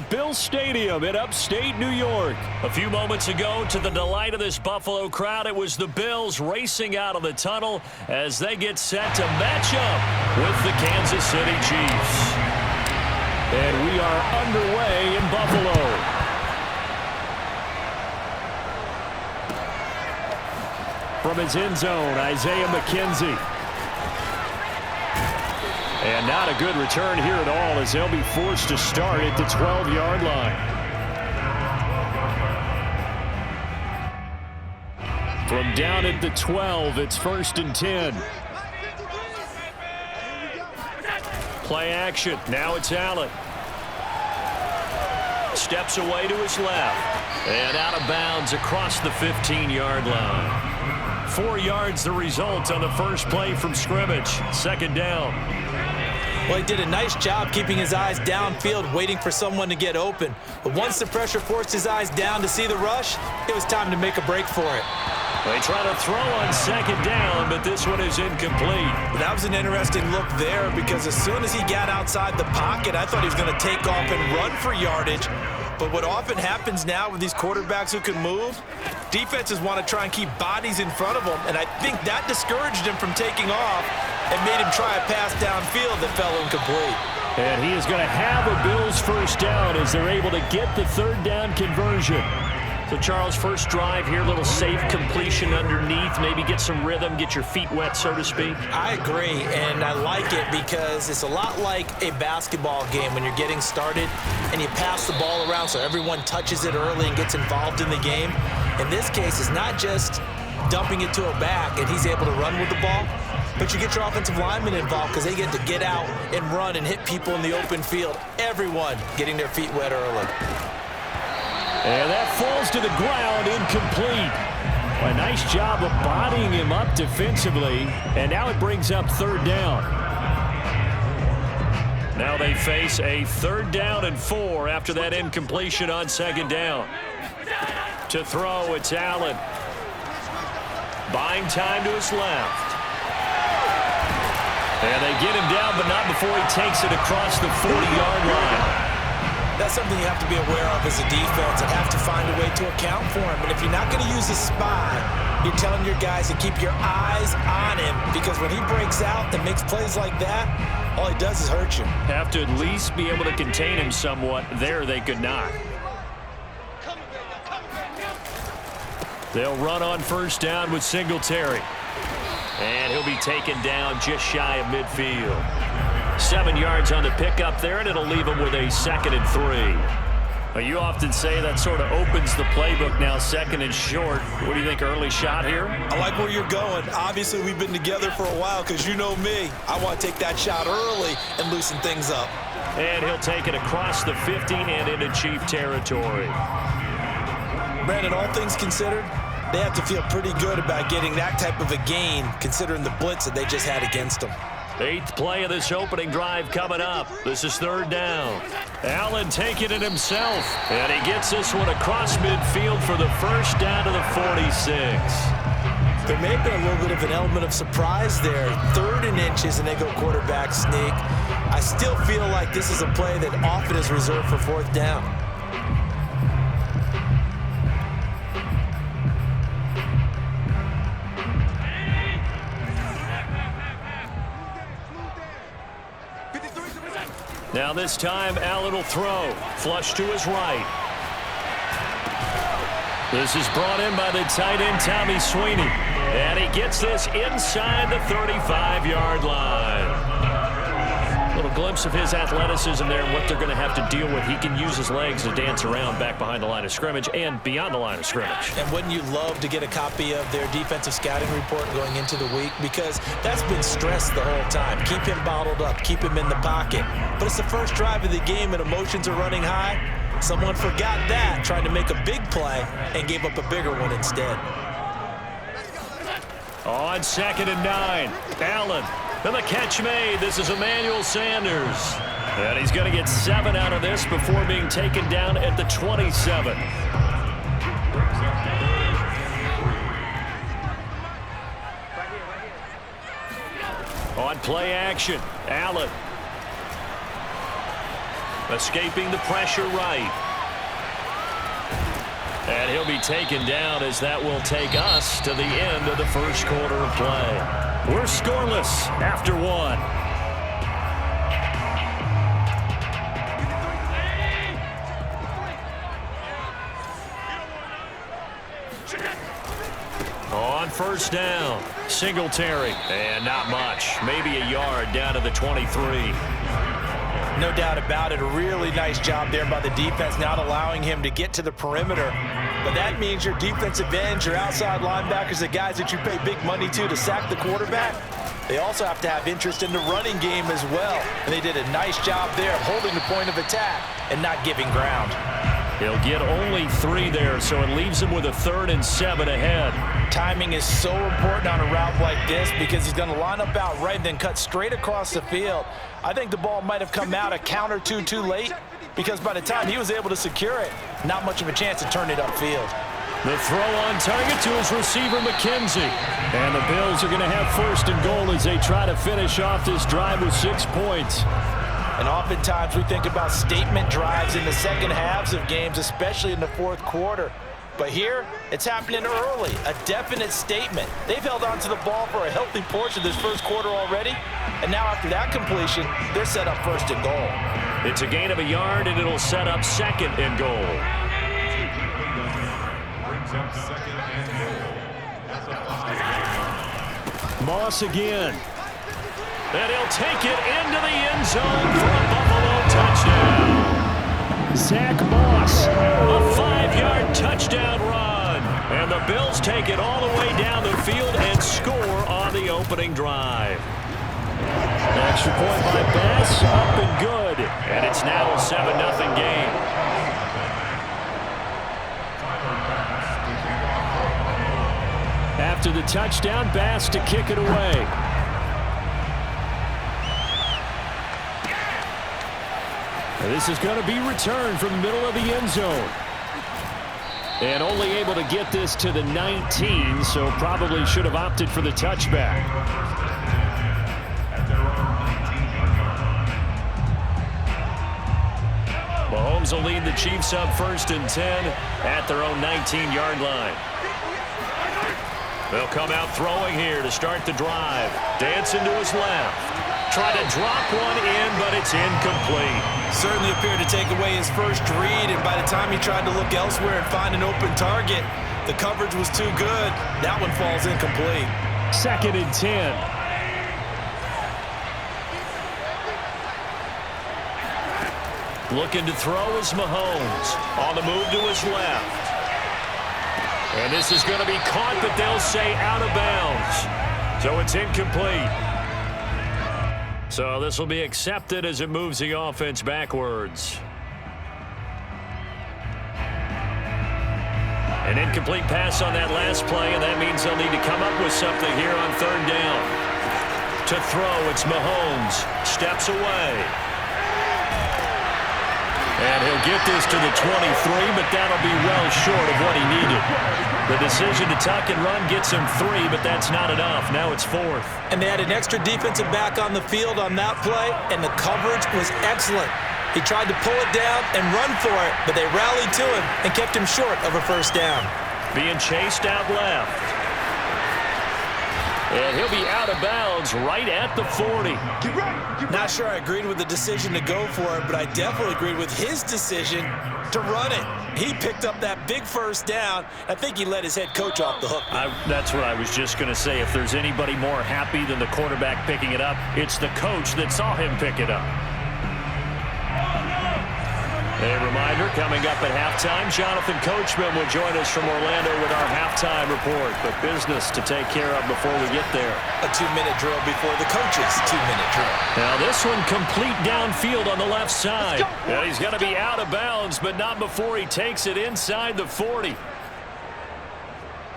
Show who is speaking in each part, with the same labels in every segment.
Speaker 1: at Bill Stadium in upstate New York. A few moments ago, to the delight of this Buffalo crowd, it was the Bills racing out of the tunnel as they get set to match up with the Kansas City Chiefs. And we are underway in Buffalo. From his end zone, Isaiah McKenzie. And not a good return here at all as they'll be forced to start at the 12-yard line. From down at the 12, it's 1st and 10. Play action. Now it's Allen. Steps away to his left. And out of bounds across the 15-yard line. 4 yards the result on the first play from scrimmage. 2nd down.
Speaker 2: Well, he did a nice job keeping his eyes downfield, waiting for someone to get open. But once the pressure forced his eyes down to see the rush, it was time to make a break for it.
Speaker 1: They try to throw on 2nd down, but this one is incomplete.
Speaker 2: That was an interesting look there because as soon as he got outside the pocket, I thought he was going to take off and run for yardage. But what often happens now with these quarterbacks who can move, defenses want to try and keep bodies in front of them, and I think that discouraged him from taking off and made him try a pass downfield that fell incomplete.
Speaker 1: And he is going to have a Bills first down as they're able to get the 3rd down conversion. So, Charles, first drive here, little safe completion underneath, maybe get some rhythm, get your feet wet, so to speak.
Speaker 2: I agree, and I like it because it's a lot like a basketball game when you're getting started and you pass the ball around so everyone touches it early and gets involved in the game. In this case, it's not just dumping it to a back and he's able to run with the ball, but you get your offensive linemen involved because they get to get out and run and hit people in the open field. Everyone getting their feet wet early.
Speaker 1: And that falls to the ground, incomplete. A nice job of bodying him up defensively, and now it brings up 3rd down. Now they face a 3rd down and 4 after that incompletion on 2nd down. To throw, it's Allen. Buying time to his left. And they get him down, but not before he takes it across the 40-yard line.
Speaker 2: That's something you have to be aware of as a defense and have to find a way to account for him. And if you're not going to use a spy, you're telling your guys to keep your eyes on him because when he breaks out and makes plays like that, all he does is hurt you.
Speaker 1: Have to at least be able to contain him somewhat. There they could not. They'll run on 1st down with Singletary. And he'll be taken down just shy of midfield. 7 yards on the pickup there, and it'll leave him with a 2nd and 3. Well, you often say that sort of opens the playbook now, 2nd and short. What do you think, early shot here?
Speaker 2: I like where you're going. Obviously, we've been together for a while because you know me. I want to take that shot early and loosen things up.
Speaker 1: And he'll take it across the 50 and into Chief territory.
Speaker 2: Brandon, all things considered, they have to feel pretty good about getting that type of a gain considering the blitz that they just had against them.
Speaker 1: 8th play of this opening drive coming up. This is 3rd down. Allen taking it himself. And he gets this one across midfield for the first down to the 46.
Speaker 2: There may have been a little bit of an element of surprise there. 3rd and inches, and they go quarterback sneak. I still feel like this is a play that often is reserved for 4th down.
Speaker 1: Now this time, Allen will throw. Flush to his right. This is brought in by the tight end, Tommy Sweeney. And he gets this inside the 35-yard line. A little glimpse of his athleticism there and what they're going to have to deal with. He can use his legs to dance around back behind the line of scrimmage and beyond the line of scrimmage.
Speaker 2: And wouldn't you love to get a copy of their defensive scouting report going into the week? Because that's been stressed the whole time. Keep him bottled up. Keep him in the pocket. But it's the first drive of the game and emotions are running high. Someone forgot that, trying to make a big play and gave up a bigger one instead.
Speaker 1: On 2nd and 9, Allen. And the catch made. This is Emmanuel Sanders. And he's going to get 7 out of this before being taken down at the 27. On play action, Allen. escaping the pressure right. And he'll be taken down as that will take us to the end of the first quarter of play. We're scoreless after one. On first down, Singletary. And not much. Maybe a yard down to the 23.
Speaker 2: No doubt about it. A really nice job there by the defense, not allowing him to get to the perimeter. But that means your defensive ends, your outside linebackers, the guys that you pay big money to sack the quarterback, they also have to have interest in the running game as well. And they did a nice job there of holding the point of attack and not giving ground.
Speaker 1: He'll get only 3 there, so it leaves him with a 3rd and 7 ahead.
Speaker 2: Timing is so important on a route like this because he's going to line up out right and then cut straight across the field. I think the ball might have come out a count or two too late because by the time he was able to secure it, not much of a chance to turn it upfield.
Speaker 1: The throw on target to his receiver, McKenzie. And the Bills are going to have 1st and goal as they try to finish off this drive with 6 points.
Speaker 2: And oftentimes we think about statement drives in the second halves of games, especially in the 4th quarter. But here, it's happening early, a definite statement. They've held on to the ball for a healthy portion of this 1st quarter already. And now after that completion, they're set up 1st and goal.
Speaker 1: It's a gain of a yard, and it'll set up 2nd and goal. Moss again. And he'll take it into the end zone for a Buffalo touchdown. Zach Moss, a 5-yard touchdown run. And the Bills take it all the way down the field and score on the opening drive. Extra point by Bass, up and good. And it's now a 7-0 game. After the touchdown, Bass to kick it away. This is going to be returned from the middle of the end zone. And only able to get this to the 19, so probably should have opted for the touchback. Mahomes will lead the Chiefs up 1st and 10 at their own 19-yard line. They'll come out throwing here to start the drive. Dancing to his left. Try to drop one in, but it's incomplete.
Speaker 2: Certainly appeared to take away his first read, and by the time he tried to look elsewhere and find an open target, the coverage was too good. That one falls incomplete.
Speaker 1: 2nd and 10. Looking to throw is Mahomes. On the move to his left. And this is going to be caught, but they'll say out of bounds. So it's incomplete. So this will be accepted as it moves the offense backwards. An incomplete pass on that last play, and that means they'll need to come up with something here on 3rd down. To throw, it's Mahomes. Steps away. And he'll get this to the 23, but that'll be well short of what he needed. The decision to tuck and run gets him 3, but that's not enough. Now it's 4th.
Speaker 2: And they had an extra defensive back on the field on that play, and the coverage was excellent. He tried to pull it down and run for it, but they rallied to him and kept him short of a 1st down.
Speaker 1: Being chased out left. And he'll be out of bounds right at the 40.
Speaker 2: Not sure I agreed with the decision to go for it, but I definitely agreed with his decision to run it. He picked up that big 1st down. I think he let his head coach off the hook.
Speaker 1: That's what I was just going to say. If there's anybody more happy than the quarterback picking it up, it's the coach that saw him pick it up. A reminder, coming up at halftime, Jonathan Coachman will join us from Orlando with our halftime report. But business to take care of before we get there.
Speaker 2: A 2-minute drill before the coach's 2-minute drill.
Speaker 1: Now this one complete downfield on the left side. And he's going to be out of bounds, but not before he takes it inside the 40.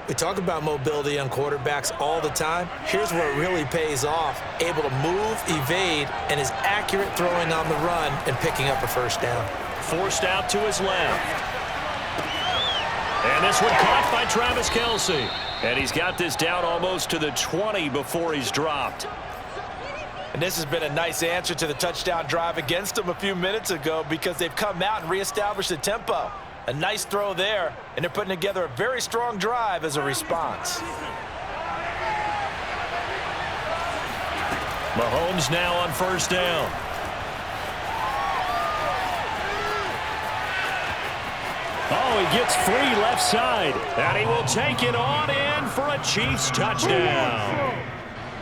Speaker 2: We talk about mobility on quarterbacks all the time. Here's where it really pays off. Able to move, evade, and is accurate throwing on the run and picking up a 1st down.
Speaker 1: Forced out to his left. And this one caught by Travis Kelce. And he's got this down almost to the 20 before he's dropped.
Speaker 2: And this has been a nice answer to the touchdown drive against them a few minutes ago because they've come out and reestablished the tempo. A nice throw there, and they're putting together a very strong drive as a response.
Speaker 1: Mahomes now on first down. Oh, he gets free left side, and he will take it on in for a Chiefs touchdown.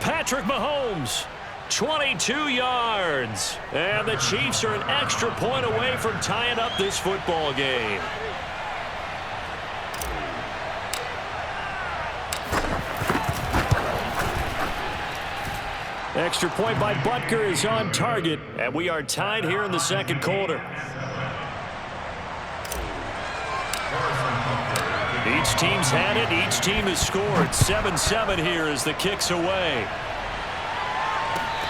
Speaker 1: Patrick Mahomes, 22 yards, and the Chiefs are an extra point away from tying up this football game. Extra point by Butker is on target, and we are tied here in the second quarter. Each team's had it. Each team has scored. 7-7 here as the kick's away.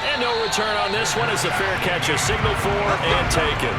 Speaker 1: And no return on this one as the fair catch is signaled for and taken.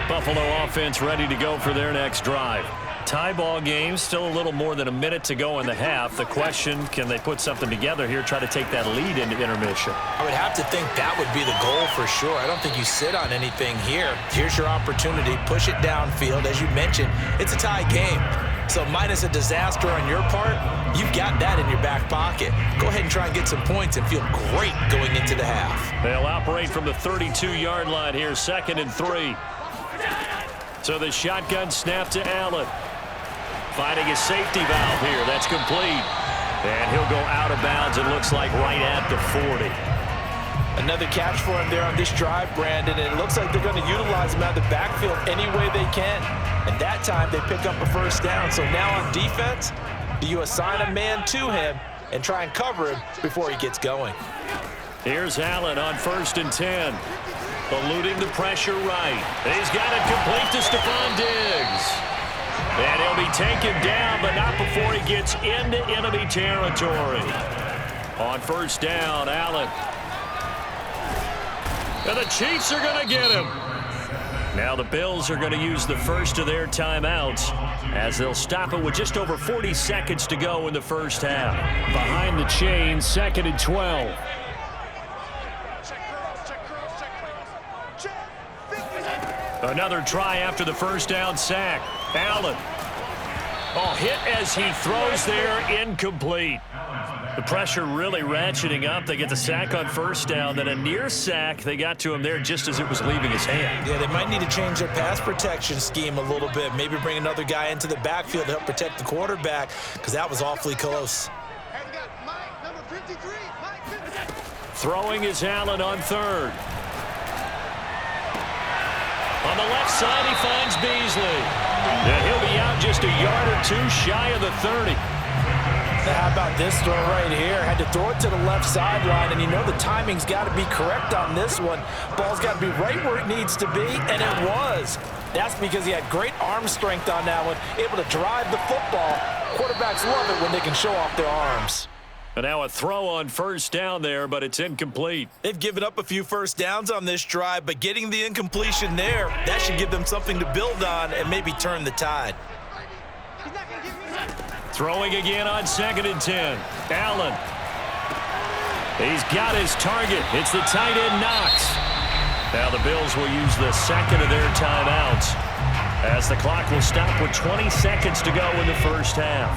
Speaker 1: Buffalo offense ready to go for their next drive. Tie ball game, still a little more than a minute to go in the half. The question, can they put something together here, try to take that lead into intermission?
Speaker 2: I would have to think that would be the goal for sure. I don't think you sit on anything here. Here's your opportunity. Push it downfield. As you mentioned, it's a tie game. So minus a disaster on your part, you've got that in your back pocket. Go ahead and try and get some points and feel great going into the half.
Speaker 1: They'll operate from the 32-yard line here, 2nd and 3. So the shotgun snap to Allen. Finding a safety valve here. That's complete. And he'll go out of bounds, it looks like, right at the 40.
Speaker 2: Another catch for him there on this drive, Brandon. And it looks like they're going to utilize him out of the backfield any way they can. And that time they pick up a first down. So now on defense, do you assign a man to him and try and cover him before he gets going?
Speaker 1: Here's Allen on 1st and 10. Eluding the pressure right. He's got it complete to Stephon Diggs. And he'll be taken down, but not before he gets into enemy territory. On first down, Allen. And the Chiefs are going to get him. Now the Bills are going to use the first of their timeouts as they'll stop it with just over 40 seconds to go in the first half. Behind the chains, 2nd and 12. Another try after the first down sack. Allen. Oh, hit as he throws there, incomplete. The pressure really ratcheting up. They get the sack on first down, then a near sack. They got to him there just as it was leaving his hand.
Speaker 2: Yeah, they might need to change their pass protection scheme a little bit. Maybe bring another guy into the backfield to help protect the quarterback because that was awfully close.
Speaker 1: Throwing is Allen on 3rd. On the left side, he finds Beasley. And he'll be out just a yard or two shy of the 30.
Speaker 2: Now how about this throw right here? Had to throw it to the left sideline, and you know the timing's got to be correct on this one. Ball's got to be right where it needs to be, and it was. That's because he had great arm strength on that one, able to drive the football. Quarterbacks love it when they can show off their arms.
Speaker 1: And now a throw on first down there, but it's incomplete.
Speaker 2: They've given up a few first downs on this drive, but getting the incompletion there, that should give them something to build on and maybe turn the tide.
Speaker 1: Throwing again on 2nd and 10. Allen. He's got his target. It's the tight end Knox. Now the Bills will use the second of their timeouts as the clock will stop with 20 seconds to go in the first half.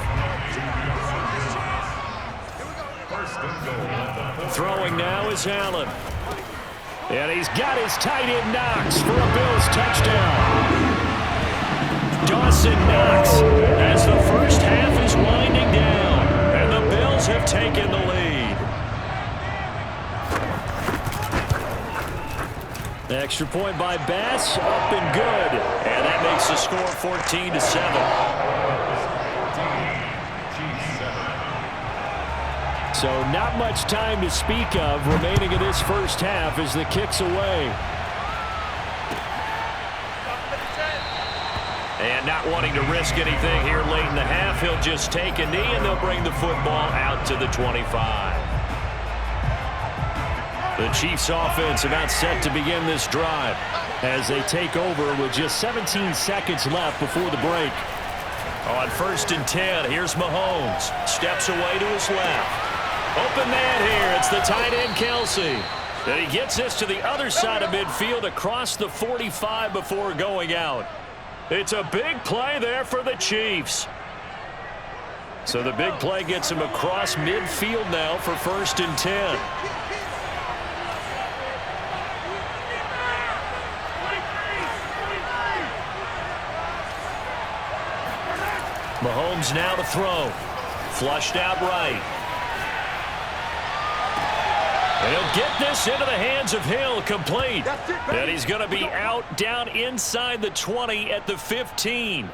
Speaker 1: Throwing now is Allen. And he's got his tight end Knox for a Bills touchdown. Dawson Knox as the first half is winding down. And the Bills have taken the lead. Extra point by Bass, up and good. And that makes the score 14-7. So not much time to speak of remaining in this first half as the kick's away. And not wanting to risk anything here late in the half, he'll just take a knee and they'll bring the football out to the 25. The Chiefs offense about set to begin this drive. as they take over with just 17 seconds left before the break. On 1st and 10, here's Mahomes. Steps away to his left. Open man here. It's the tight end, Kelsey. And he gets this to the other side of midfield across the 45 before going out. It's a big play there for the Chiefs. So the big play gets him across midfield now for 1st and 10. Mahomes now to throw. Flushed out right. And he'll get this into the hands of Hill, complete. And he's going to be out down inside the 20 at the 15.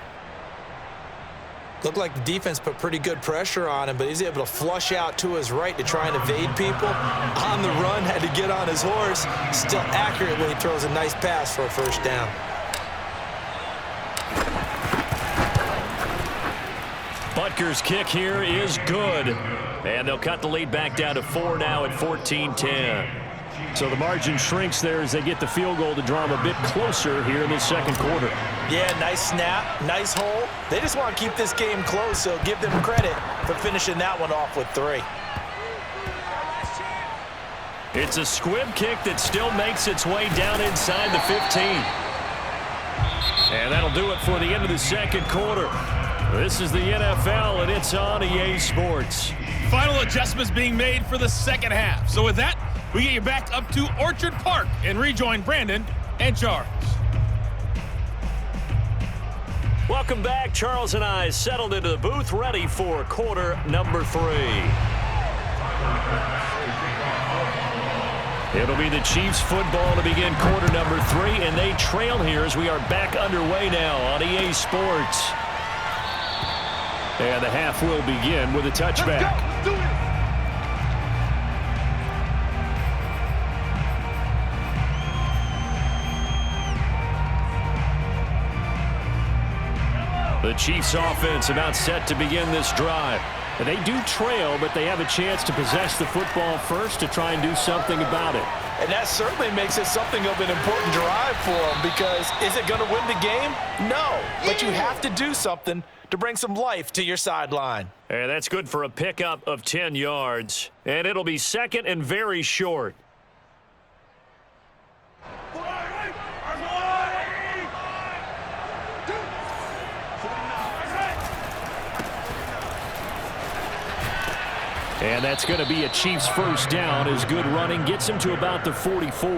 Speaker 2: Looked like the defense put pretty good pressure on him, but he's able to flush out to his right to try and evade people. On the run, had to get on his horse. Still accurately throws a nice pass for a 1st down.
Speaker 1: Butker's kick here is good. And they'll cut the lead back down to 4 now at 14-10. So the margin shrinks there as they get the field goal to draw them a bit closer here in the 2nd quarter.
Speaker 2: Yeah, nice snap, nice hole. They just want to keep this game close, so give them credit for finishing that one off with 3.
Speaker 1: It's a squib kick that still makes its way down inside the 15. And that'll do it for the end of the 2nd quarter. This is the NFL, and it's on EA Sports.
Speaker 3: Final adjustments being made for the 2nd half. So with that, we get you back up to Orchard Park and rejoin Brandon and Charles.
Speaker 1: Welcome back. Charles and I settled into the booth, ready for quarter number 3. It'll be the Chiefs football to begin quarter number 3, and they trail here as we are back underway now on EA Sports. And the half will begin with a touchback.
Speaker 4: Let's do it.
Speaker 1: The Chiefs offense about set to begin this drive. And they do trail, but they have a chance to possess the football first to try and do something about it.
Speaker 2: And that certainly makes it something of an important drive for them, because is it going to win the game? No, but you have to do something to bring some life to your sideline.
Speaker 1: And that's good for a pickup of 10 yards. And it'll be 2nd and very short. And that's going to be a Chiefs 1st down as good running gets him to about the 44.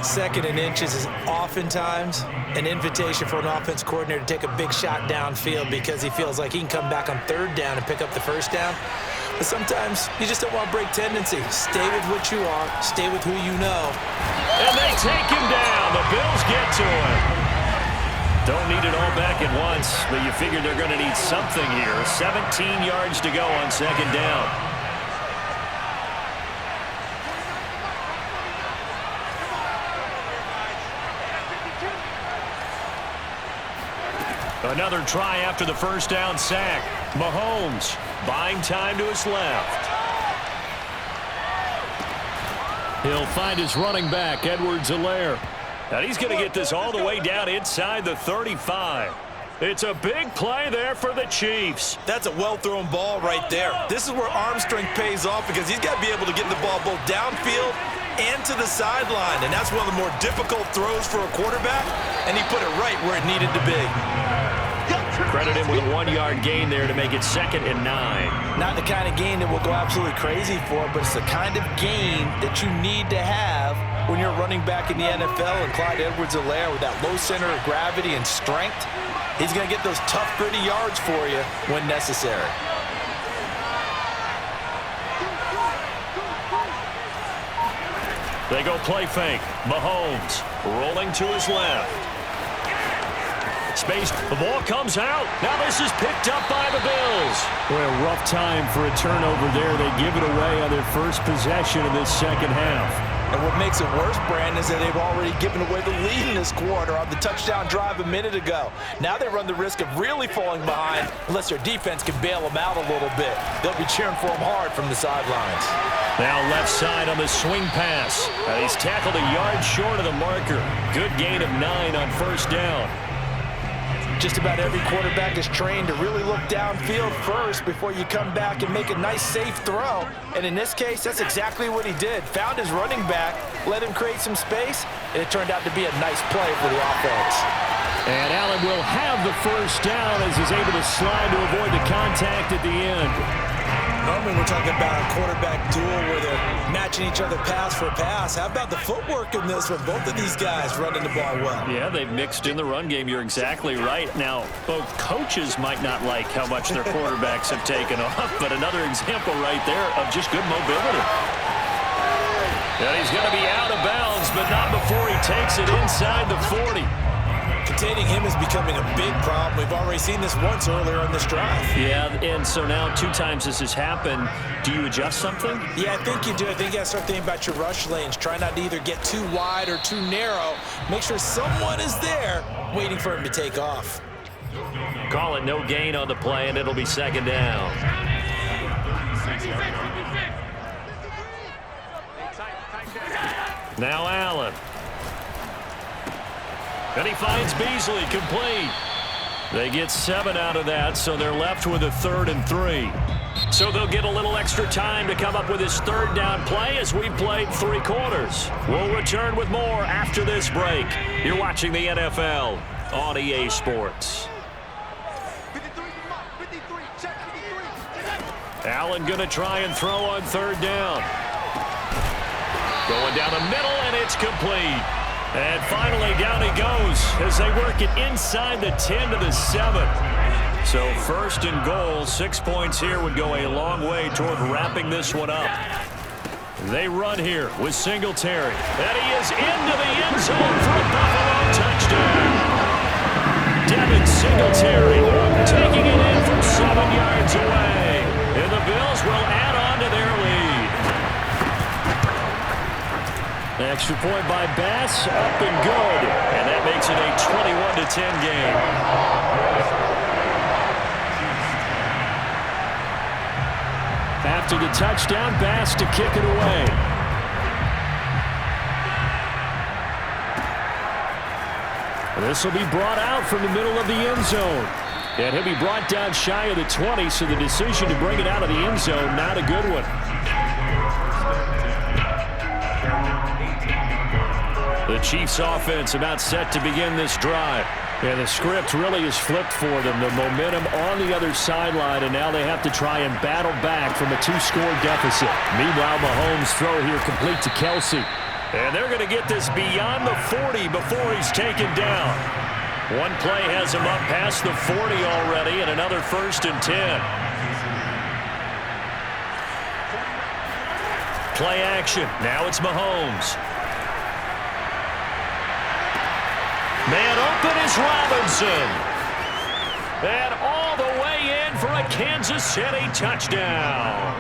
Speaker 2: 2nd and inches is oftentimes an invitation for an offense coordinator to take a big shot downfield because he feels like he can come back on 3rd down and pick up the 1st down. But sometimes you just don't want to break tendency. Stay with what you are. Stay with who you know.
Speaker 1: And they take him down. The Bills get to him. Don't need it all back at once, but you figure they're going to need something here. 17 yards to go on 2nd down. Another try after the 1st down sack. Mahomes buying time to his left. He'll find his running back, Edwards-Helaire. And he's going to get this all the way down inside the 35. It's a big play there for the Chiefs.
Speaker 2: That's a well-thrown ball right there. This is where arm strength pays off, because he's got to be able to get the ball both downfield and to the sideline. And that's one of the more difficult throws for a quarterback, and he put it right where it needed to be.
Speaker 1: Credit him with a 1-yard gain there to make it 2nd and 9.
Speaker 2: Not the kind of gain that we'll go absolutely crazy for, but it's the kind of gain that you need to have when you're running back in the NFL. And Clyde Edwards-Helaire, with that low center of gravity and strength, he's going to get those tough, gritty yards for you when necessary.
Speaker 1: They go play fake. Mahomes rolling to his left. Space, the ball comes out. Now this is picked up by the Bills. Well, a rough time for a turnover there. They give it away on their first possession of this 2nd half.
Speaker 2: And what makes it worse, Brandon, is that they've already given away the lead in this quarter on the touchdown drive a minute ago. Now they run the risk of really falling behind unless their defense can bail them out a little bit. They'll be cheering for them hard from the sidelines.
Speaker 1: Now left side on the swing pass. He's tackled a yard short of the marker. Good gain of 9 on first down.
Speaker 2: Just about every quarterback is trained to really look downfield first before you come back and make a nice, safe throw. And in this case, that's exactly what he did. Found his running back, let him create some space, and it turned out to be a nice play for the offense.
Speaker 1: And Allen will have the first down as he's able to slide to avoid the contact at the end.
Speaker 2: Normally we're talking about a quarterback duel where they're matching each other pass for pass. How about the footwork in this with both of these guys running the ball well?
Speaker 1: Yeah, they've mixed in the run game. You're exactly right. Now, both coaches might not like how much their quarterbacks have taken off, but another example right there of just good mobility. And he's going to be out of bounds, but not before he takes it inside the 40.
Speaker 2: Containing him is becoming a big problem. We've already seen this once earlier in this drive.
Speaker 1: Yeah, and so now 2 times this has happened. Do you adjust something?
Speaker 2: Yeah, I think you do. I think you got to start thinking about your rush lanes. Try not to either get too wide or too narrow. Make sure someone is there waiting for him to take off.
Speaker 1: Call it no gain on the play, and it'll be second down. Now Allen. And he finds Beasley complete. They get 7 out of that, so they're left with a 3rd and 3. So they'll get a little extra time to come up with his 3rd down play as we played 3 quarters. We'll return with more after this break. You're watching the NFL on EA Sports. Allen going to try and throw on 3rd down. Going down the middle, and it's complete. And finally, down he goes as they work it inside the 10 to the 7. So 1st and goal, 6 points here would go a long way toward wrapping this one up. They run here with Singletary. And he is into the end zone for a Buffalo touchdown. Devin Singletary taking it in from 7 yards away. And the Bills will add on to their lead. Extra point by Bass, up and good. And that makes it a 21-10 game. After the touchdown, Bass to kick it away. This will be brought out from the middle of the end zone. And he'll be brought down shy of the 20, so the decision to bring it out of the end zone, not a good one. The Chiefs offense about set to begin this drive. And the script really is flipped for them. The momentum on the other sideline, and now they have to try and battle back from a 2-score deficit. Meanwhile, Mahomes' throw here complete to Kelsey. And they're going to get this beyond the 40 before he's taken down. One play has him up past the 40 already, and another 1st and 10. Play action. Now it's Mahomes. Man open is Robinson. And all the way in for a Kansas City touchdown.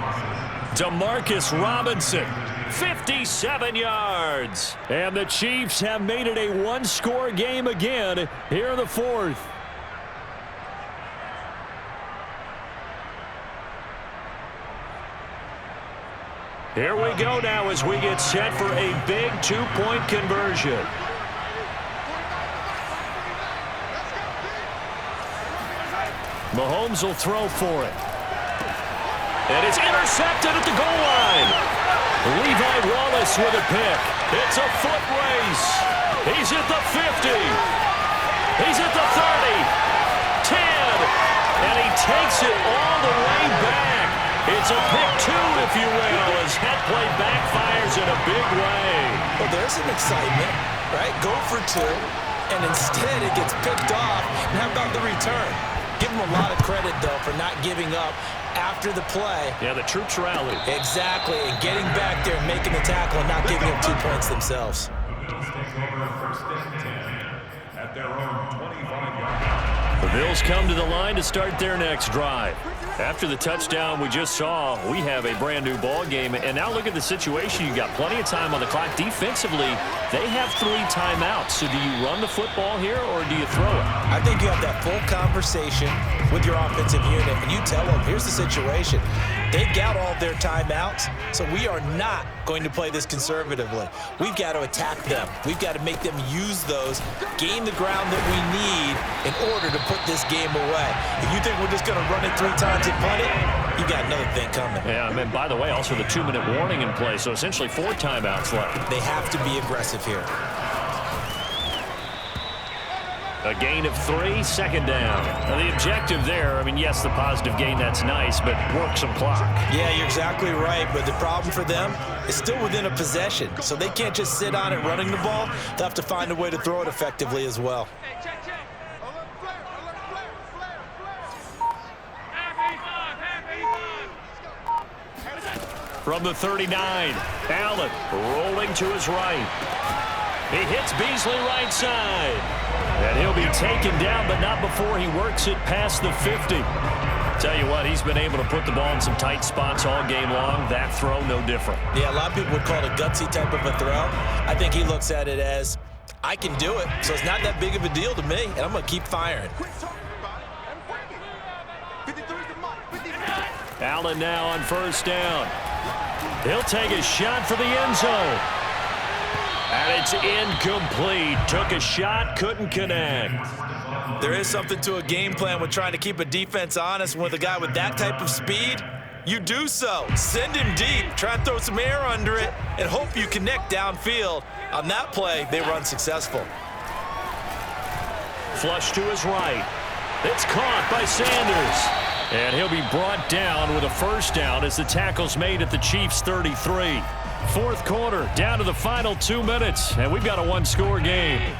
Speaker 1: Demarcus Robinson, 57 yards. And the Chiefs have made it a 1-score game again here in the 4th. Here we go now as we get set for a big 2-point conversion. Mahomes will throw for it. And it's intercepted at the goal line. Levi Wallace with a pick. It's a foot race. He's at the 50. He's at the 30. 10. And he takes it all the way back. It's a pick 2, if you will, as that play backfires in a big way.
Speaker 2: Well, there's some excitement, right? Go for 2, and instead it gets picked off. And how about the return? Give him a lot of credit, though, for not giving up after the play.
Speaker 1: Yeah, the troops rallied.
Speaker 2: Exactly, and getting back there and making the tackle and not giving up 2 points themselves.
Speaker 1: The Bills come to the line to start their next drive. After the touchdown we just saw, we have a brand new ball game. And now look at the situation. You got plenty of time on the clock. Defensively, they have 3 timeouts. So do you run the football here or do you throw it?
Speaker 2: I think you have that full conversation with your offensive unit, and you tell them, here's the situation. They've got all their timeouts, so we are not going to play this conservatively. We've got to attack them. We've got to make them use those, gain the ground that we need in order to put this game away. If you think we're just going to run it 3 times and punt it, you got another thing coming.
Speaker 1: Yeah, and by the way, also the 2-minute warning in play, so essentially 4 timeouts left.
Speaker 2: They have to be aggressive here.
Speaker 1: A gain of 3, second down. Now the objective there, I mean, yes, the positive gain, that's nice, but work some clock.
Speaker 2: Yeah, you're exactly right, but the problem for them is still within a possession, so they can't just sit on it running the ball. They'll have to find a way to throw it effectively as well.
Speaker 1: From the 39, Allen rolling to his right. He hits Beasley right side. And he'll be taken down, but not before he works it past the 50. Tell you what, he's been able to put the ball in some tight spots all game long. That throw, no different.
Speaker 2: Yeah, a lot of people would call it a gutsy type of a throw. I think he looks at it as, I can do it, so it's not that big of a deal to me, and I'm going to keep firing.
Speaker 1: Allen now on first down. He'll take a shot for the end zone. And it's incomplete. Took a shot, couldn't connect.
Speaker 2: There is something to a game plan with trying to keep a defense honest. With a guy with that type of speed, you do so. Send him deep, try and throw some air under it, and hope you connect downfield. On that play, they were unsuccessful.
Speaker 1: Flush to his right. It's caught by Sanders. And he'll be brought down with a first down as the tackle's made at the Chiefs' 33. Fourth quarter, down to the final 2 minutes, and we've got a 1-score game.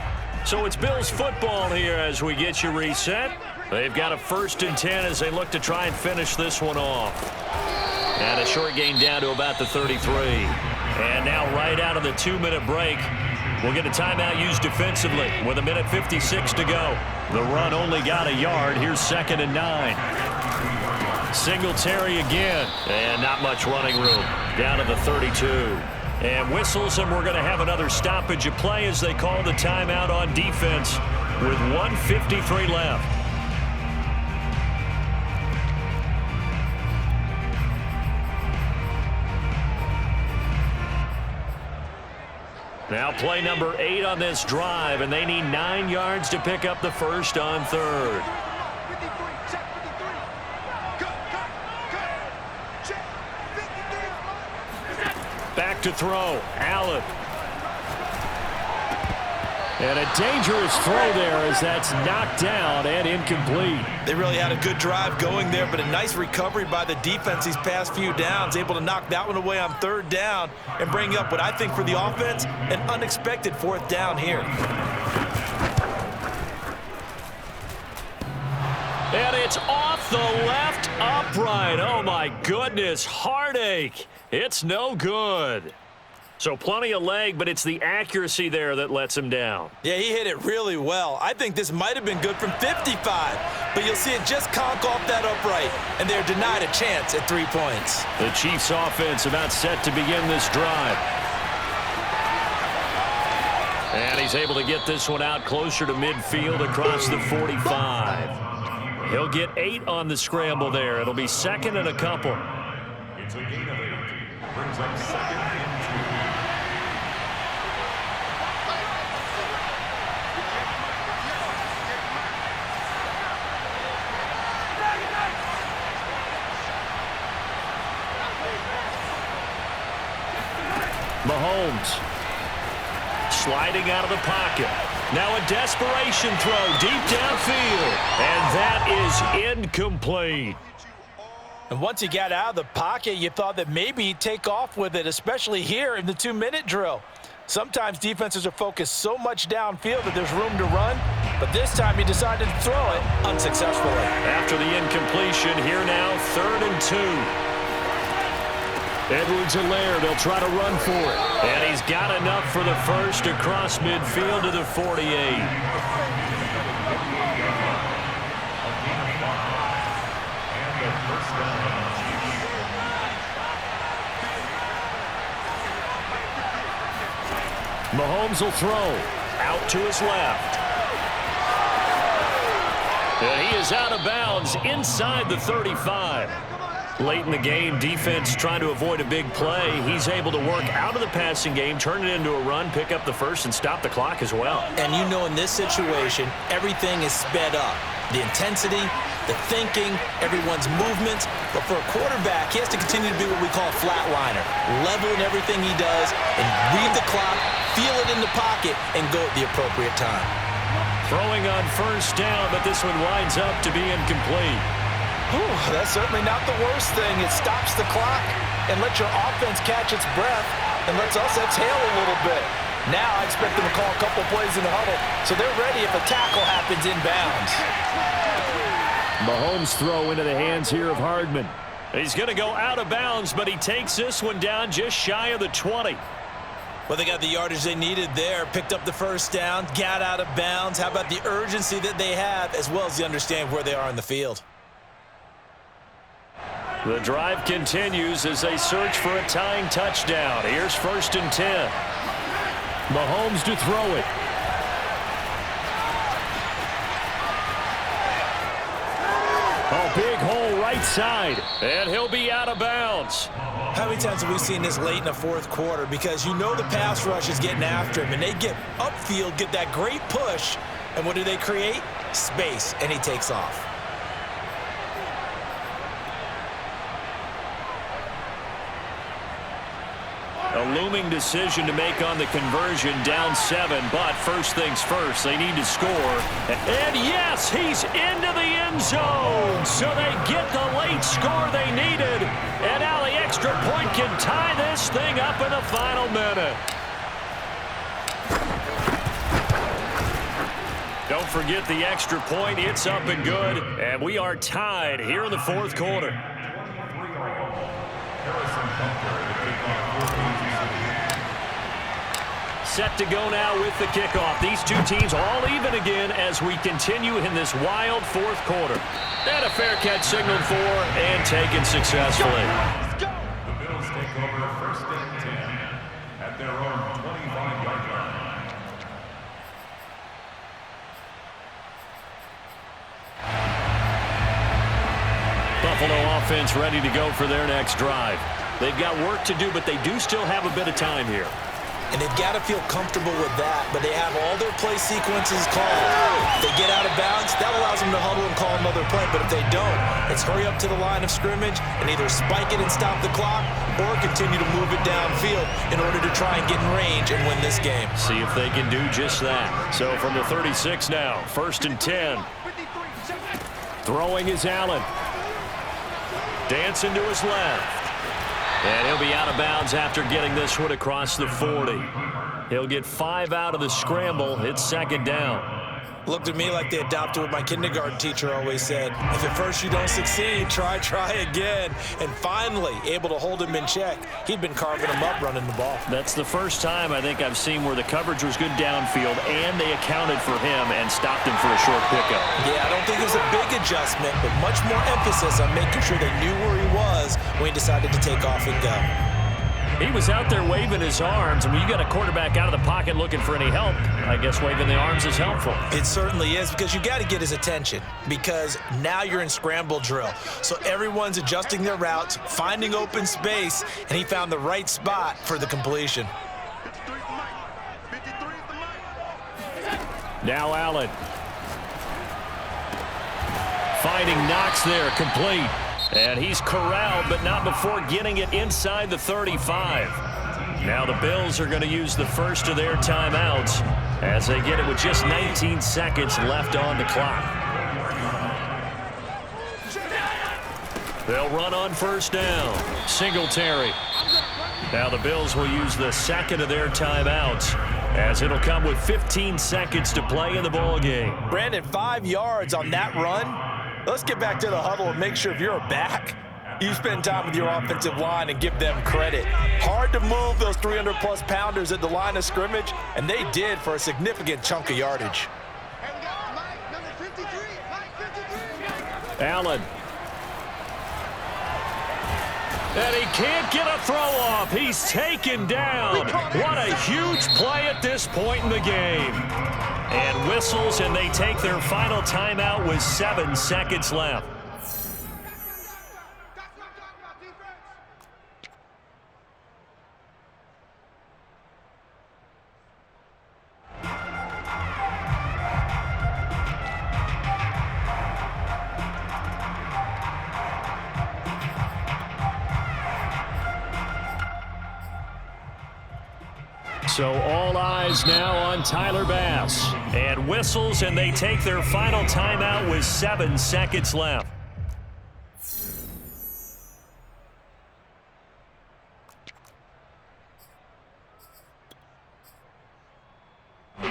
Speaker 1: So it's Bills football here as we get you reset. They've got a 1st and 10 as they look to try and finish this one off. And a short gain down to about the 33. And now right out of the 2-minute break, we'll get a timeout used defensively with 1:56 to go. The run only got a yard. Here's 2nd and 9. Singletary again, and not much running room. Down to the 32. And whistles, and we're going to have another stoppage of play as they call the timeout on defense with 1:53 left. Now play number 8 on this drive, and they need 9 yards to pick up the first on 3rd. Back to throw, Allen. And a dangerous throw there as that's knocked down and incomplete.
Speaker 2: They really had a good drive going there, but a nice recovery by the defense these past few downs, able to knock that one away on 3rd down and bring up what I think for the offense, an unexpected 4th down here.
Speaker 1: And it's off the left upright. Oh, my goodness. Heartache. It's no good. So plenty of leg, but it's the accuracy there that lets him down.
Speaker 2: Yeah, he hit it really well. I think this might have been good from 55, but you'll see it just conk off that upright, and they're denied a chance at 3 points.
Speaker 1: The Chiefs offense about set to begin this drive. And he's able to get this one out closer to midfield across the 45. He'll get 8 on the scramble there. It'll be 2nd and a couple.
Speaker 4: It's a gain of 8. Brings up 2nd and 2.
Speaker 1: Mahomes sliding out of the pocket. Now a desperation throw deep downfield. And that is incomplete.
Speaker 2: And once he got out of the pocket, you thought that maybe he'd take off with it, especially here in the 2-minute drill. Sometimes defenses are focused so much downfield that there's room to run, but this time he decided to throw it unsuccessfully.
Speaker 1: After the incompletion, here now, 3rd and 2. Edwards-Helaire, they'll try to run for it. And he's got enough for the first across midfield to the 48.
Speaker 4: And the first
Speaker 1: Mahomes will throw. Out to his left. And he is out of bounds inside the 35. Late in the game, defense trying to avoid a big play. He's able to work out of the passing game, turn it into a run, pick up the first, and stop the clock as well.
Speaker 2: And you know in this situation, everything is sped up. The intensity, the thinking, everyone's movements. But for a quarterback, he has to continue to be what we call a flatliner. Level in everything he does and read the clock, feel it in the pocket, and go at the appropriate time.
Speaker 1: Throwing on first down, but this one winds up to be incomplete.
Speaker 2: Whew, that's certainly not the worst thing. It stops the clock and lets your offense catch its breath and lets us exhale a little bit. Now I expect them to call a couple plays in the huddle so they're ready if a tackle happens inbounds.
Speaker 1: Mahomes throw into the hands here of Hardman. He's going to go out of bounds, but he takes this one down just shy of the 20.
Speaker 2: Well, they got the yardage they needed there, picked up the first down, got out of bounds. How about the urgency that they have as well as they understand where they are in the field?
Speaker 1: The drive continues as they search for a tying touchdown. Here's 1st and 10. Mahomes to throw it. A big hole right side, and he'll be out of bounds.
Speaker 2: How many times have we seen this late in the fourth quarter? Because you know the pass rush is getting after him, and they get upfield, get that great push, and what do they create? Space, and he takes off.
Speaker 1: A looming decision to make on the conversion, down 7, but first things first, they need to score. And yes, he's into the end zone, so they get the late score they needed. And now the extra point can tie this thing up in the final minute. Don't forget the extra point, it's up and good, and we are tied here in the fourth quarter. Set to go now with the kickoff. These two teams all even again as we continue in this wild fourth quarter. And a fair catch signaled for and taken successfully.
Speaker 4: The Bills take over 1st and 10 at their own 25-yard line.
Speaker 1: Buffalo offense ready to go for their next drive. They've got work to do, but they do still have a bit of time here.
Speaker 2: And they've got to feel comfortable with that, but they have all their play sequences called. If they get out of bounds, that allows them to huddle and call another play, but if they don't, it's hurry up to the line of scrimmage and either spike it and stop the clock or continue to move it downfield in order to try and get in range and win this game.
Speaker 1: See if they can do just that. So from the 36 now, 1st and 10. Throwing is Allen. Dancing to his left. And he'll be out of bounds after getting this one across the 40. He'll get 5 out of the scramble. It's 2nd down.
Speaker 2: Looked to me like they adopted what my kindergarten teacher always said. If at first you don't succeed, try again. And finally, able to hold him in check. He'd been carving him up running the ball.
Speaker 1: That's the first time I think I've seen where the coverage was good downfield and they accounted for him and stopped him for a short pickup.
Speaker 2: Yeah, I don't think it was a big adjustment, but much more emphasis on making sure they knew where he was when he decided to take off and go.
Speaker 1: He was out there waving his arms. I mean, you got a quarterback out of the pocket looking for any help. I guess waving the arms is helpful.
Speaker 2: It certainly is, because you got to get his attention, because now you're in scramble drill. So everyone's adjusting their routes, finding open space, and he found the right spot for the completion.
Speaker 1: Now Allen. Finding Knox there, complete. And he's corralled, but not before getting it inside the 35. Now the Bills are going to use the first of their timeouts as they get it with just 19 seconds left on the clock. They'll run on first down. Singletary. Now the Bills will use the second of their timeouts as it'll come with 15 seconds to play in the ballgame.
Speaker 2: Brandon, 5 yards on that run. Let's get back to the huddle and make sure if you're a back, you spend time with your offensive line and give them credit. Hard to move those 300-plus pounders at the line of scrimmage, and they did for a significant chunk of yardage.
Speaker 1: Allen. And he can't get a throw off. He's taken down. What a huge play at this point in the game. And whistles, and they take their final timeout with 7 seconds left. So all eyes now on Tyler Bass. And whistles, and they take their final timeout with 7 seconds left.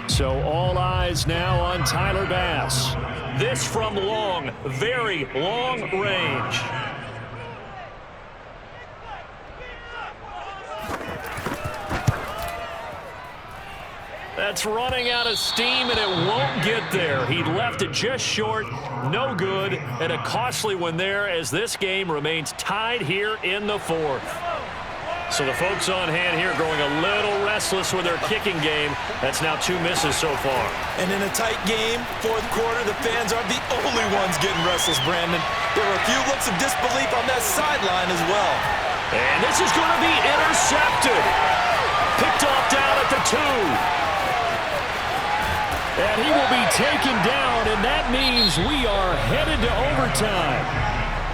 Speaker 1: So all eyes now on Tyler Bass. This from long, very long range. That's running out of steam, and it won't get there. He left it just short, no good, and a costly one there as this game remains tied here in the 4th. So the folks on hand here growing a little restless with their kicking game. That's now 2 misses so far.
Speaker 2: And in a tight game, 4th quarter, the fans aren't the only ones getting restless, Brandon. There were a few looks of disbelief on that sideline as well.
Speaker 1: And this is going to be intercepted. Picked off down at the 2. And he will be taken down, and that means we are headed to overtime.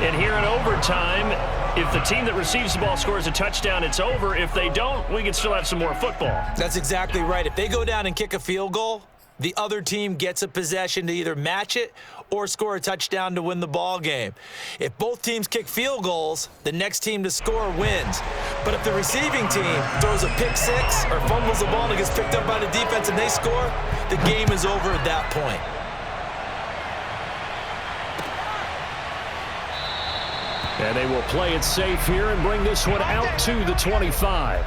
Speaker 1: And here in overtime, if the team that receives the ball scores a touchdown, it's over. If they don't, we can still have some more football.
Speaker 2: That's exactly right. If they go down and kick a field goal, the other team gets a possession to either match it or score a touchdown to win the ball game. If both teams kick field goals, the next team to score wins. But if the receiving team throws a pick six or fumbles the ball and it gets picked up by the defense and they score, the game is over at that point.
Speaker 1: And they will play it safe here and bring this one out to the 25.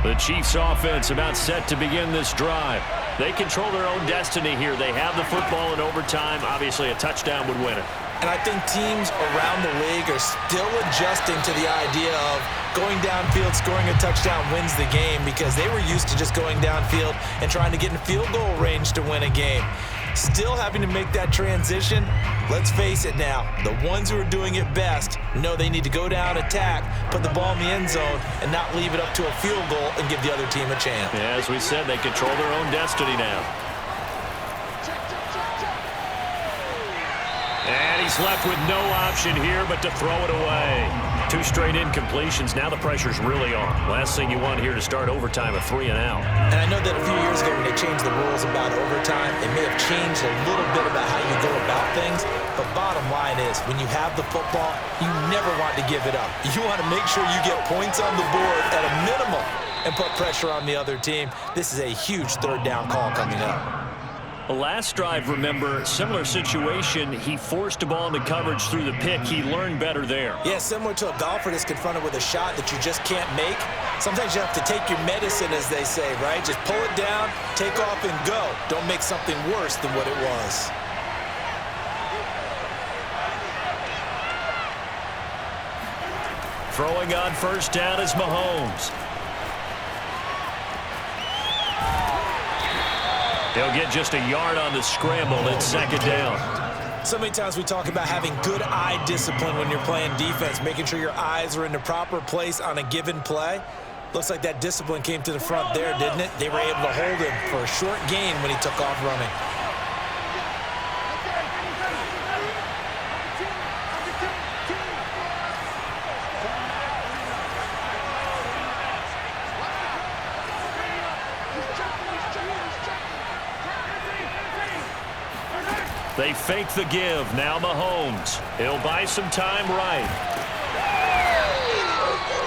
Speaker 1: The Chiefs offense about set to begin this drive. They control their own destiny here. They have the football in overtime. Obviously, a touchdown would win it.
Speaker 2: And I think teams around the league are still adjusting to the idea of going downfield, scoring a touchdown wins the game, because they were used to just going downfield and trying to get in field goal range to win a game. Still having to make that transition. Let's face it now, the ones who are doing it best know they need to go down, attack, put the ball in the end zone, and not leave it up to a field goal and give the other team a chance.
Speaker 1: Yeah, as we said, they control their own destiny now. And he's left with no option here but to throw it away. 2 straight incompletions. Now the pressure's really on. Last thing you want here to start overtime, a 3 and out.
Speaker 2: And I know that a few years ago when they changed the rules about overtime, it may have changed a little bit about how you go about things. But bottom line is, when you have the football, you never want to give it up. You want to make sure you get points on the board at a minimum and put pressure on the other team. This is a huge 3rd down call coming up.
Speaker 1: The last drive, remember, similar situation. He forced a ball into coverage through the pick. He learned better there.
Speaker 2: Yeah, similar to a golfer that's confronted with a shot that you just can't make. Sometimes you have to take your medicine, as they say, right? Just pull it down, take off, and go. Don't make something worse than what it was.
Speaker 1: Throwing on first down is Mahomes. He'll get just a yard on the scramble. It's 2nd down.
Speaker 2: So many times we talk about having good eye discipline when you're playing defense, making sure your eyes are in the proper place on a given play. Looks like that discipline came to the front there, didn't it? They were able to hold him for a short gain when he took off running.
Speaker 1: They fake the give. Now Mahomes. He'll buy some time right.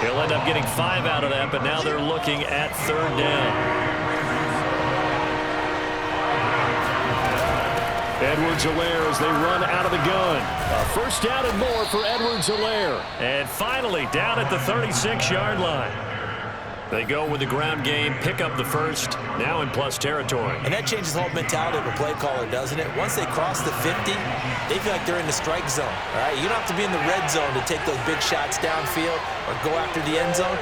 Speaker 1: He'll end up getting 5 out of that, but now they're looking at 3rd down. Edwards-Helaire as they run out of the gun. A 1st down and more for Edwards-Helaire. And finally down at the 36-yard line. They go with the ground game, pick up the first, now in plus territory.
Speaker 2: And that changes the whole mentality of a play caller, doesn't it? Once they cross the 50, they feel like they're in the strike zone. All right, you don't have to be in the red zone to take those big shots downfield or go after the end zone.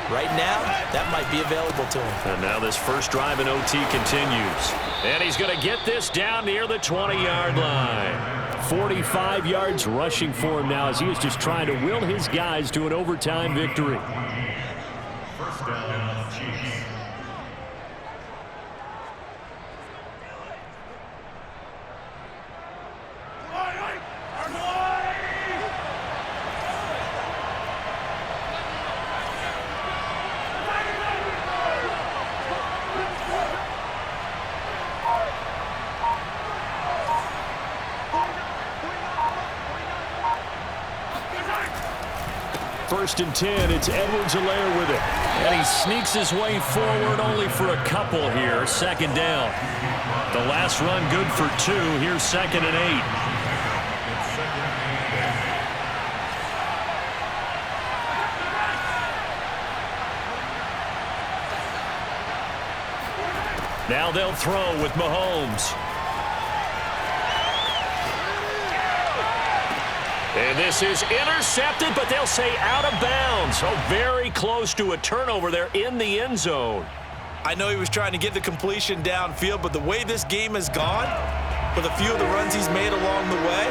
Speaker 2: Right now, that might be available to him.
Speaker 1: And now this first drive in OT continues. And he's going to get this down near the 20-yard line. 45 yards rushing for him now as he is just trying to will his guys to an overtime victory.
Speaker 4: First down, Chiefs.
Speaker 1: First and 10, it's Edwards-Helaire with it. And he sneaks his way forward only for a couple here. Second down. The last run good for 2. Here's 2nd and 8. Now they'll throw with Mahomes. And this is intercepted, but they'll say out of bounds. So very close to a turnover there in the end zone.
Speaker 2: I know he was trying to get the completion downfield, but the way this game has gone, with a few of the runs he's made along the way,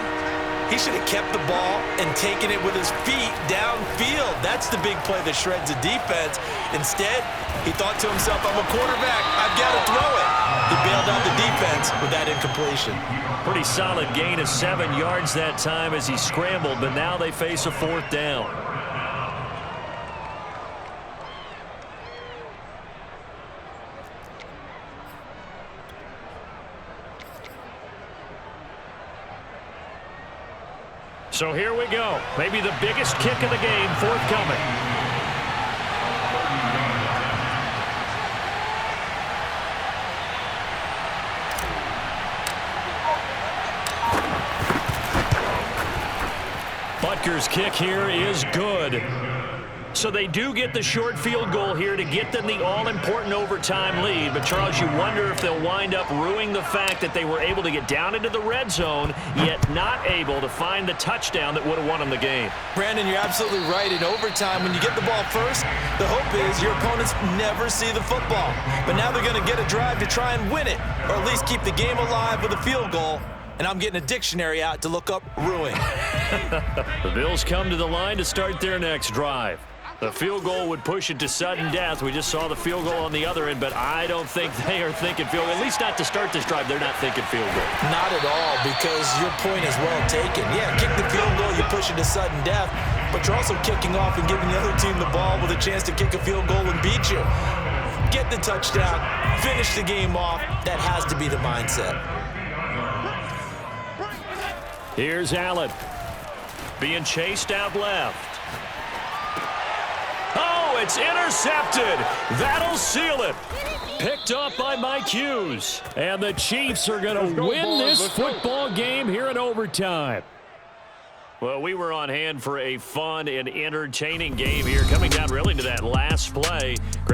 Speaker 2: he should have kept the ball and taken it with his feet downfield. That's the big play that shreds the defense. Instead, he thought to himself, I'm a quarterback, I've got to throw it. He bailed out the defense with that incompletion.
Speaker 1: Pretty solid gain of 7 yards that time as he scrambled, but now they face a 4th down. So here we go. Maybe the biggest kick of the game forthcoming. Butker's kick here is good. So they do get the short field goal here to get them the all-important overtime lead. But, Charles, you wonder if they'll wind up ruining the fact that they were able to get down into the red zone, yet not able to find the touchdown that would have won them the game.
Speaker 2: Brandon, you're absolutely right. In overtime, when you get the ball first, the hope is your opponents never see the football. But now they're going to get a drive to try and win it, or at least keep the game alive with a field goal. And I'm getting a dictionary out to look up ruin.
Speaker 1: The Bills come to the line to start their next drive. The field goal would push it to sudden death. We just saw the field goal on the other end, but I don't think they are thinking field goal. At least not to start this drive. They're not thinking field goal.
Speaker 2: Not at all, because your point is well taken. Yeah, kick the field goal, you push it to sudden death, but you're also kicking off and giving the other team the ball with a chance to kick a field goal and beat you. Get the touchdown, finish the game off. That has to be the mindset.
Speaker 1: Here's Allen being chased out left. Oh, it's intercepted. That'll seal it. Picked off by Mike Hughes. And the Chiefs are going to win this football game here in overtime. Well, we were on hand for a fun and entertaining game here, coming down really to that last play. Great